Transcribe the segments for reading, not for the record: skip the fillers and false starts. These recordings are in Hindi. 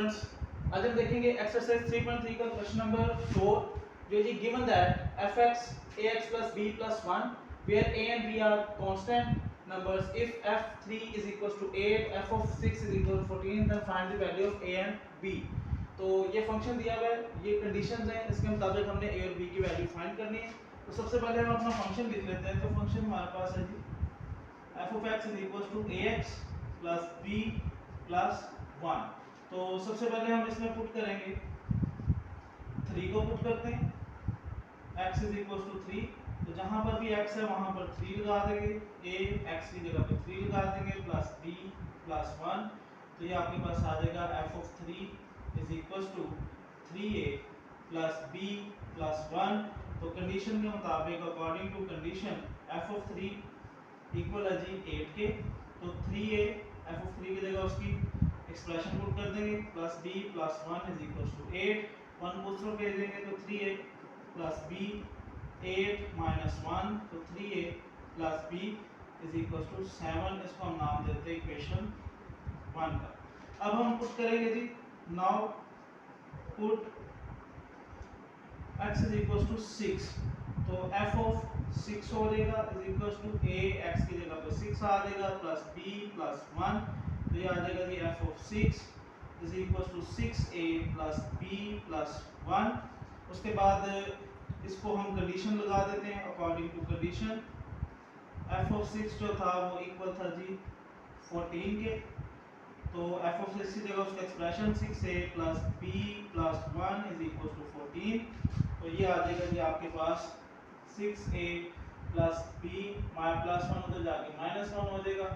स्टूडेंट्स, आज हम देखेंगे एक्सरसाइज 3.3 का क्वेश्चन नंबर 4 जो जी given that fx ax plus b plus 1 where a and b are constant numbers if f3 is equals to 8 f of 6 is equal to 14 then find the value of a and b। तो ये फंक्शन दिया हुआ है, ये कंडीशंस हैं, इसके मुताबिक हमने a और b की वैल्यू फाइंड करनी है। तो सबसे पहले हम अपना फंक्शन लिख लेते हैं। तो फंक्शन हमारे पास है जी f of x is equals to ax plus b plus 1। तो सबसे पहले हम इसमें पुट करेंगे 3 को पुट करते हैं, x is equals to 3। तो जहां पर भी x है वहां पर 3 लगा देंगे, a x की जगह पे 3 लगा देंगे प्लस b प्लस 1। तो ये आपके पास आ जाएगा f of 3 is equals to 3a plus b plus 1। तो कंडीशन के मुताबिक according to condition f of 3 equal है जी 8 के। तो 3a f of 3 की जगह उसकी एक्सप्रेशन पुट कर देंगे plus b plus 1 is equal to 8। 1 को उस तरफ भेज देंगे तो 3a प्लस b 8 माइनस 1 तो 3a plus b is equal to 7। इसको हम नाम देते हैं इक्वेशन 1 का। अब हम पुट करेंगे जी now put x is equal to 6। तो f ऑफ 6 हो जाएगा is equal to a x की जगह पे 6 आ जाएगा प्लस b प्लस 1। तो ये आ जाएगा जी f of 6 is equal to 6a plus b plus 1। उसके बाद इसको हम कंडीशन लगा देते हैं according to condition. f of 6 जो था वो इक्वल था जी 14 के। तो f ऑफ 6 की जगह उसका expression 6a plus b plus 1 is equal to 14। तो ये आ जाएगा जी आपके पास 6a plus b minus plus 1 उधर जाके माइनस 1 हो जाएगा।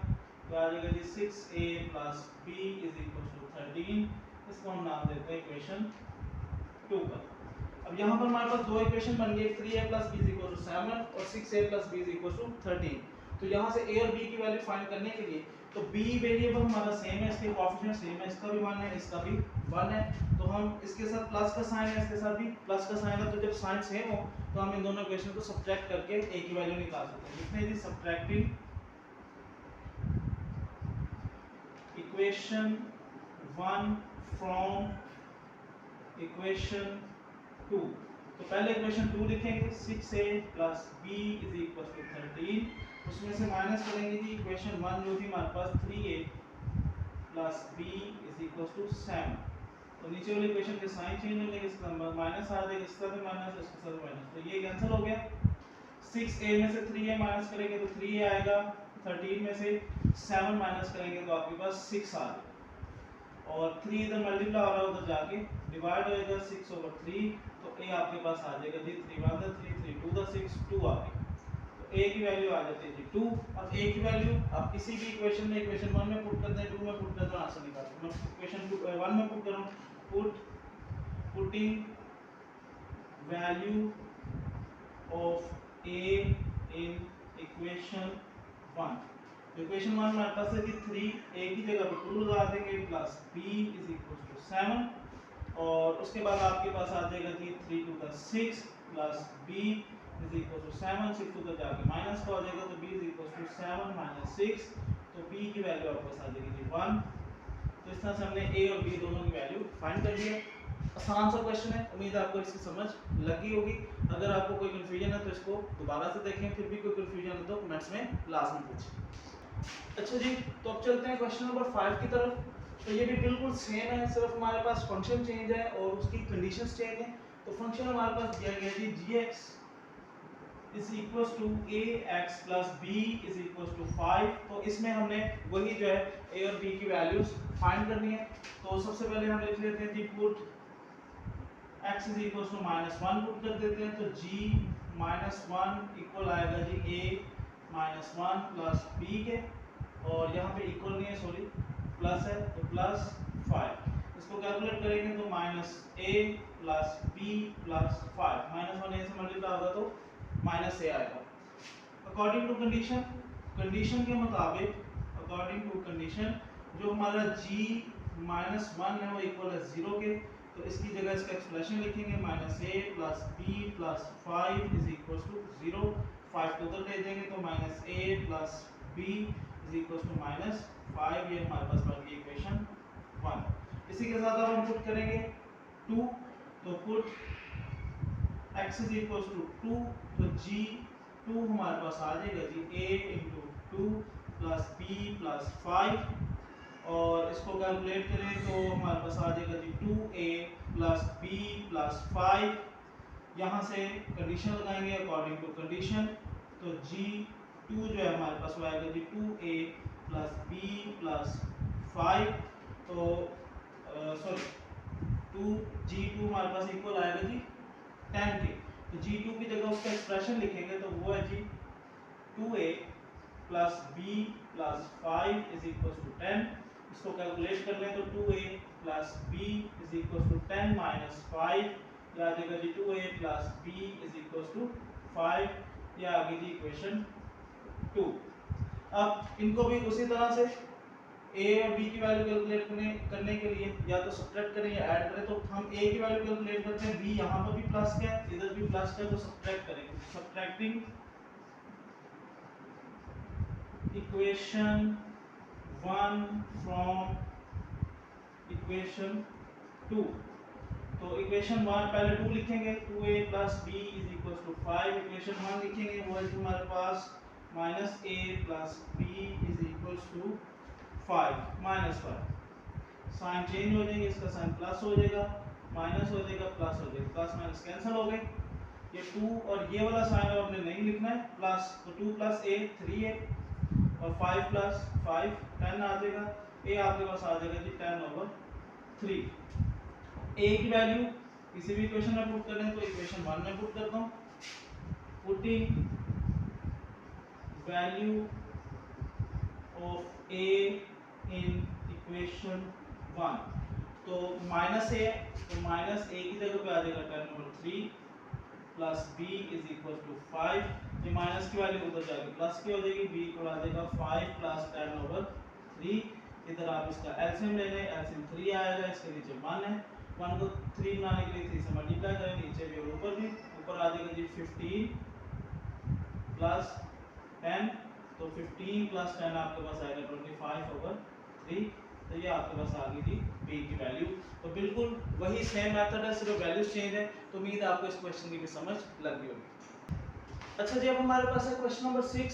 तो आ जाएगा जी 6a plus b is equal to 13। इसको हम नाम देते हैं इक्वेशन 2 का। अब यहाँ पर हमारे पास दो इक्वेशन बन गई, 3a plus b is equal to 7 और 6a plus b is equal to 13। तो यहाँ से a और b की वैल्यू फाइंड करने के लिए तो b वेरिएबल हमारा सेम है, इसके कोएफिशिएंट सेम है, इसका भी 1 है, इसका भी 1 है। तो हम इसके साथ प्लस का साइन है, इसके साथ भी प्लस का साइन है। तो जब साइन सेम हो तो हम इन दोनों इक्वेशन को सब्ट्रैक्ट करके a की वैल्यू निकाल सकते हैं। लिखते हैं जी सब्ट्रैक्टिंग इक्वेशन 1 फ्रॉम इक्वेशन 2। तो पहले इक्वेशन 2 लिखेंगे 6a plus b is equal to 13। उसमें से माइनस करेंगे जी इक्वेशन 1 जो थी हमारे पास 3a plus b is equal to 7। तो नीचे वाले इक्वेशन के साइन चेंज हो जाएंगे, इसका नंबर माइनस आ जाएगा, इसका भी माइनस, इसके साथ माइनस। तो ये कैंसिल हो गया। 6a में से 3a माइनस करेंगे तो 3a आएगा, 13 में से 7 माइनस करेंगे तो आपके पास 6 आ जाएगा। और 3 इधर मल्टीप्लाई हो रहा है, उधर जाके डिवाइड हो जाएगा 6/3। तो a आपके पास आ जाएगा जी 3 1 3 3 2 6 2 आ गया। तो a की वैल्यू आ जाती है जी 2। अब a की वैल्यू आप किसी भी इक्वेशन में इक्वेशन 1 में पुट करते हैं, 2 में पुट करते हैं, आंसर निकालते हैं। मैं इक्वेशन 1 में पुट कर रहा हूं, putting value of a in equation 1। तो इक्वेशन 1 हमारे पास है कि 3 a की जगह पे 2 लगा देंगे plus b is equal to 7। और उसके बाद आपके पास आ जाएगा कि 3 to the 6 plus b is equal to 7। 6 to the जाके माइनस का हो जाएगा तो b is equal to 7 minus 6। तो b की वैल्यू आपके पास आ जाएगी जी 1। तो इस तरह से हमने a और b दोनों की वैल्यू फाइंड कर ली है। आसान सा क्वेश्चन है, उम्मीद है आपको इसकी समझ लगी होगी। अगर आपको कोई कंफ्यूजन है तो इसको दोबारा से देखें, फिर भी कोई कंफ्यूजन है तो कमेंट्स में लाजमी पूछें। अच्छा जी, तो अब चलते हैं क्वेश्चन नंबर 5 की तरफ। तो ये भी बिल्कुल सेम है, सिर्फ हमारे पास फंक्शन चेंज है और उसकी कंडीशंस चेंज है। तो फंक्शन हमारे पास दिया गया जी gx is equals to ax plus b is equals to 5। तो इसमें हमने वही जो है a और b की वैल्यूज फाइंड करनी है। तो सबसे पहले हम लिख लेते हैं जी put x is equals to -1 put कर देते हैं। तो g -1 इक्वल आएगा जी a -1 प्लस b के, और यहाँ पे इक्वल नहीं है, सॉरी प्लस है, तो प्लस 5। इसको कैलकुलेट करेंगे तो -a plus b plus 5 -1 a से मल्टीप्लाई होगा तो -a आएगा। अकॉर्डिंग टू कंडीशन, कंडीशन के मुताबिक अकॉर्डिंग टू कंडीशन जो हमारा g -1 है वो इक्वल है 0 के। तो इसकी जगह इसका एक्सप्रेशन लिखेंगे -a plus b plus 5 is equal to 0। 5 को उधर ले देंगे तो -a plus b is equal to -5। ये हमारे पास बन गई इक्वेशन 1। इसी के साथ अब हम पुट करेंगे 2, तो put x is equal to 2, तो g2 हमारे पास आ जाएगा जी a into 2 plus b plus 5, और इसको कैलकुलेट करें तो हमारे पास आ जाएगा जी 2a प्लस b प्लस 5। यहाँ से कंडीशन लगाएंगे अकॉर्डिंग टू कंडीशन, तो g2 जो है हमारे पास वो आएगा जी 2a प्लस b प्लस 5, तो सॉरी 2g2 हमारे पास इक्वल आएगा जी 10 के, तो g2 की जगह उसका एक्सप्रेशन लिखेंगे तो वो है जी 2a plus b plus 5 is equal to 10। इसको कैलकुलेट कर लें तो 2a plus b is equal to 10 minus 5, या आ जाएगा जी 2a plus b is equal to 5, या आ गई जी इक्वेशन 2। अब इनको भी उसी तरह से a और b की वैल्यू कैलकुलेट करने के लिए या तो सब्ट्रैक्ट करें या ऐड करें, तो हम a की वैल्यू कैलकुलेट करते हैं, b यहाँ पर भी प्लस का है इधर भी प्लस का है, तो सब्ट्रैक्ट करेंगे। सब्ट्रैक्टिंग इक्वेशन 1 फ्रॉम इक्वेशन 2, तो इक्वेशन 1 पहले 2 लिखेंगे, 2a plus b is equal to 5। Equation 1 लिखेंगे वो है हमारे पास minus a plus b is equal to 5 minus 5, sign change हो जाएंगे, इसका साइन प्लस हो जाएगा, माइनस हो जाएगा, प्लस हो जाएगा, प्लस माइनस कैंसिल हो गए, ये 2 और ये वाला साइन आपने नहीं लिखना है प्लस, तो 2 प्लस a 3a और 5 प्लस 5 10 आ जाएगा, a आपके पास आ जाएगा जी 10/3। a की वैल्यू किसी भी इक्वेशन में पुट करें तो इक्वेशन 1 में पुट करता हूँ, putting value of a in equation 1, तो माइनस a, तो माइनस a की जगह पे आ जाएगा 10/3 plus b is equal to 5, ये माइनस की वैल्यू उधर जाके प्लस की हो जाएगी, b को आ जाएगा 5 प्लस 10/3, इधर आप इसका एलसीएम ले लें, एलसीएम 3 आएगा, इसके नीचे 1 है, 1 को 3 बनाने के लिए 3 से मल्टीप्लाई करें, नीचे भी और ऊपर भी, ऊपर आ जाएगा जी 15 प्लस 10, तो 15 प्लस 10 आपके पास आएगा 25/3, तो ये आपके पास आ गई थी b की वैल्यू। तो बिल्कुल वही सेम मेथड है, सिर्फ वैल्यूज चेंज है, तो उम्मीद है आपको इस क्वेश्चन की भी समझ लग गई होगी। अच्छा जी, अब हमारे पास है क्वेश्चन नंबर 6,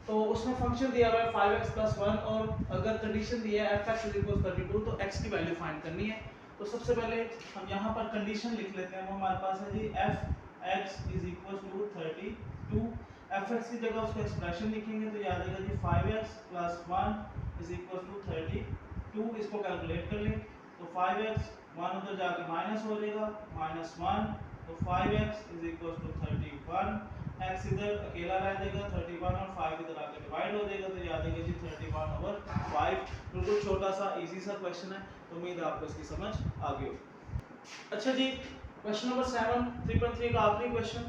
तो उसमें फंक्शन दिया हुआ है 5x + 1 और अगर कंडीशन दी है f(x = 32), तो x की वैल्यू फाइंड करनी है। तो सबसे पहले हम यहाँ पर कंडीशन लिख लेते हैं, वो हमारे पास है जी f(x = 32), f(x) की जगह उसका एक्सप्रेशन लिखेंगे तो याद आएगा जी 5x + 1 = 32। इसको कैलकुलेट कर लें तो 5x 1 उधर जाके माइनस हो जाएगा, -1, तो 5x = 31, x इधर अकेला रह जाएगा 31 और 5 इधर आके डिवाइड हो जाएगा, तो याद आएगा जी 31/5। बिल्कुल छोटा सा इजी सा क्वेश्चन है, तो उम्मीद है आपको इसकी समझ आ गई होगी। अच्छा जी, क्वेश्चन नंबर 7 3.3 का आखिरी क्वेश्चन,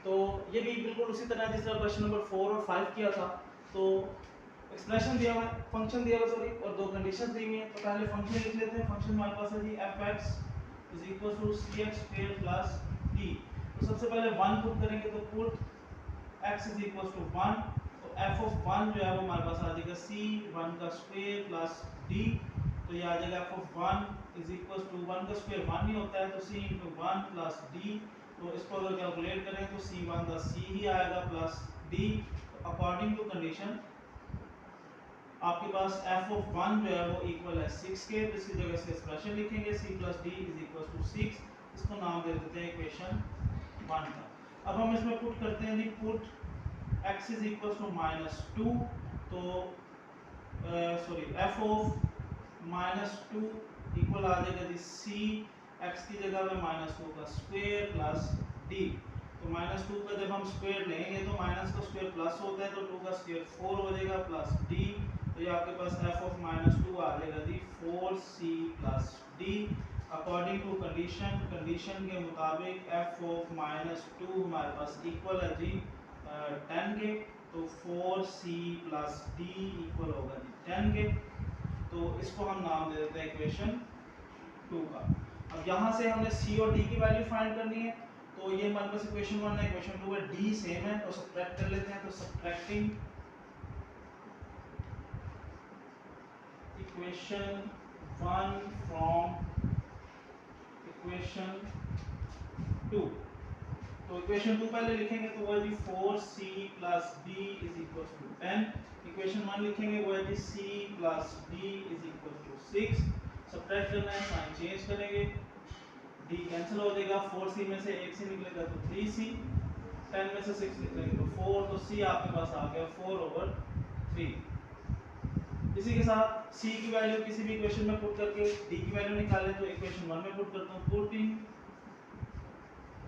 तो ये भी बिल्कुल उसी तरह जिस तरह क्वेश्चन नंबर 4 और 5 किया था। तो एक्सप्रेशन दिया हुआ है, फंक्शन दिया हुआ सॉरी, और दो कंडीशंस दी हुई हैं। तो पहले फंक्शन लिख लेते हैं। फंक्शन हमारे पास है जी f(x) = cx² + d। तो सबसे पहले 1 पुट करेंगे, तो पुट x = 1, तो f(1) जो है वो हमारे पास आ जाएगा c(1² + d), तो ये आ जाएगा f(1) = 1 का स्क्वायर 1 ही होता है, तो c × 1 + d, तो इसको अगर कैलकुलेट करें तो c1 का c ही आएगा प्लस d। तो अकॉर्डिंग टू कंडीशन आपके पास f(1) जो है वो इक्वल है 6 के, तो इसकी जगह से एक्सप्रेशन लिखेंगे c + d = 6, इसको नाम दे देते हैं इक्वेशन 1 का। अब हम इसमें पुट करते हैं जी, पुट x = -2, तो सॉरी f(-2) इक्वल आ जाएगा जी c, x की जगह में -2 का स्क्वायर प्लस d। तो -2 का जब हम स्क्वायर लेंगे तो माइनस का स्क्वायर प्लस होता है, तो 2 का स्क्वायर 4 हो जाएगा प्लस d, तो ये आपके पास f(-2) आ जाएगा जी 4c + d। According to condition के मुताबिक f(-2) हमारे पास इक्वल है जी 10 के, तो 4c + d इक्वल होगा जी 10 के, तो इसको हम नाम दे देते हैं इक्वेशन 2 का। अब यहाँ से हमने c और d की वैल्यू फाइंड करनी है, तो ये हमारे पास इक्वेशन 1 है, इक्वेशन 2 है, d सेम है, तो सब्ट्रैक्ट कर लेते हैं। तो सब्ट्रैक्टिंग इक्वेशन 1 from इक्वेशन 2। तो इक्वेशन 2 पहले लिखेंगे तो वो है जी 4c plus d is equal to 10। Equation 1 लिखेंगे वो है जी c plus d is equal to 6। Subtract करना है, साइन चेंज करेंगे, d कैंसिल हो जाएगा, 4c में से 1 c निकलेगा तो 3c, 10 में से 6 निकलेगा तो 4, तो c आपके पास आ गया 4/3। इसी के साथ c की वैल्यू किसी भी इक्वेशन में पुट करके d की वैल्यू निकालें तो इक्वेशन 1 में पुट करता हूं, putting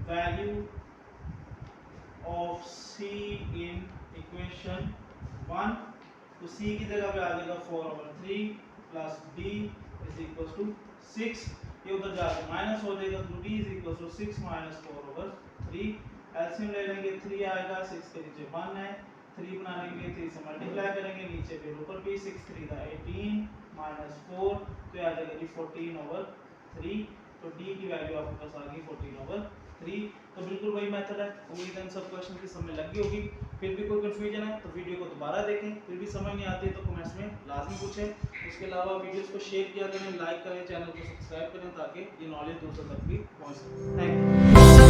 value of c in equation 1, तो c की जगह पे आ जाएगा 4/3 plus d is equal to 6, ये उधर जाके माइनस हो जाएगा तो d is equal to 6 minus 4/3। LCM ले लेंगे, 3 आएगा, 6 के नीचे 1 है, 3 बनाने के लिए 3 से मल्टीप्लाई करेंगे, नीचे भी ऊपर भी 6 3 का 18 माइनस 4, तो ये आ जाएगा जी 14/3। तो d की वैल्यू आपके पास आ गई 14/3। तो बिल्कुल वही मेथड है, उम्मीद है इन सब क्वेश्चन की समझ लग गई होगी। फिर भी कोई कंफ्यूजन है तो वीडियो को दोबारा देखें, फिर भी समझ नहीं आती है तो कमेंट्स में लाजमी पूछें। उसके अलावा वीडियोस को शेयर किया करें, लाइक करें, चैनल को सब्सक्राइब करें ताकि ये नॉलेज दूसरों तक भी पहुंच सके। Thank you.